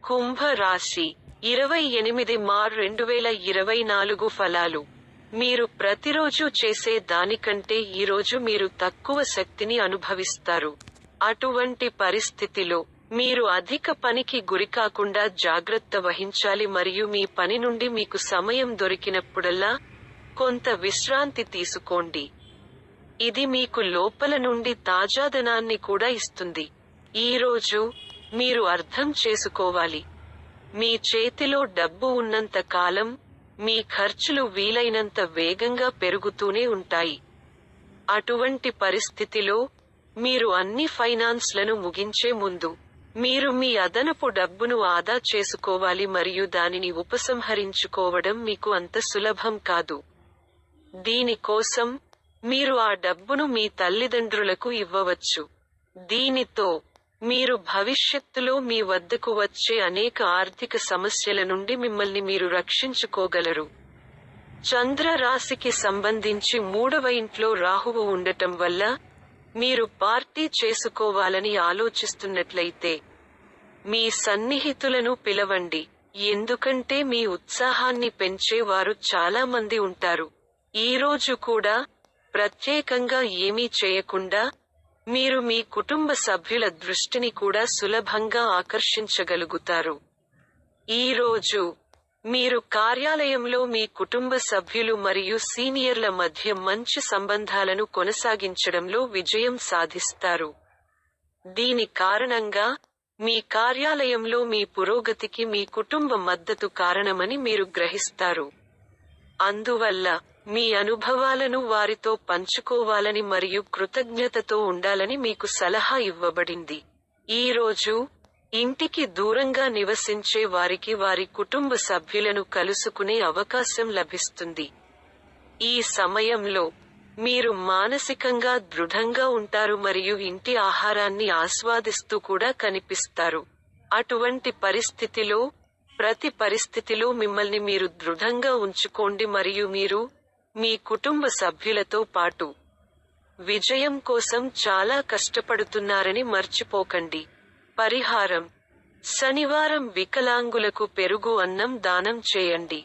కుంభ రాశి 28 మార్చ్ 2024 ఫలాలు. మీరు ప్రతిరోజు చేసే దానికంటే ఈరోజు మీరు తక్కువ శక్తిని అనుభవిస్తారు. అటువంటి పరిస్థితిలో మీరు అధిక పనికి గురికాకుండా జాగ్రత్త వహించాలి మరియు మీ పని నుండి మీకు సమయం దొరికినప్పుడల్లా కొంత విశ్రాంతి తీసుకోండి. ఇది మీకు లోపల నుండి తాజాదనాన్ని కూడా ఇస్తుంది. ఈరోజు మీరు అర్థం చేసుకోవాలి, మీ చేతిలో డబ్బు ఉన్నంత కాలం మీ ఖర్చులు వీలైనంత వేగంగా పెరుగుతూనే ఉంటాయి. అటువంటి పరిస్థితిలో మీరు అన్ని ఫైనాన్స్లను ముగించే ముందు మీరు మీ అదనపు డబ్బును ఆదా చేసుకోవాలి మరియు దానిని ఉపసంహరించుకోవడం మీకు అంత సులభం కాదు. దీని కోసం మీరు ఆ డబ్బును మీ తల్లిదండ్రులకు ఇవ్వవచ్చు. దీనితో మీరు భవిష్యత్తులో మీ వద్దకు వచ్చే అనేక ఆర్థిక సమస్యల నుండి మిమ్మల్ని మీరు రక్షించుకోగలరు. చంద్ర రాశికి సంబంధించి 3వ ఇంట్లో రాహువు ఉండటం వల్ల మీరు పార్టీ చేసుకోవాలని ఆలోచిస్తున్నట్లయితే మీ సన్నిహితులను పిలవండి, ఎందుకంటే మీ ఉత్సాహాన్ని పెంచే వారు చాలా మంది ఉంటారు. ఈరోజు కూడా ప్రత్యేకంగా ఏమీ చేయకుండా మీరు మీ కుటుంబ సభ్యుల దృష్టిని కూడా సులభంగా ఆకర్షించగలుగుతారు. ఈరోజు మీరు కార్యాలయంలో మీ కుటుంబ సభ్యులు మరియు సీనియర్ల మధ్య మంచి సంబంధాలను కొనసాగించడంలో విజయం సాధిస్తారు. దీని కారణంగా మీ కార్యాలయంలో మీ పురోగతికి మీ కుటుంబ మద్దతు కారణమని మీరు గ్రహిస్తారు. అందువల్ల మీ అనుభవాలను వారితో పంచుకోవాలని మరియు కృతజ్ఞతతో ఉండాలని మీకు సలహా ఇవ్వబడింది. ఈరోజు ఇంటికి దూరంగా నివసించే వారికి వారి కుటుంబ సభ్యులను కలుసుకునే అవకాశం లభిస్తుంది. ఈ సమయంలో మీరు మానసికంగా దృఢంగా ఉంటారు మరియు ఇంటి ఆహారాన్ని ఆస్వాదిస్తూ కూడా కనిపిస్తారు. అటువంటి పరిస్థితిలో ప్రతి పరిస్థితిలో మిమ్మల్ని మీరు దృఢంగా ఉంచుకోండి మరియు మీరు మీ కుటుంబ సభ్యులతో పాటు విజయం కోసం చాలా కష్టపడుతున్నారని మర్చిపోకండి. పరిహారం: శనివారం వికలాంగులకు పెరుగు అన్నం దానం చేయండి.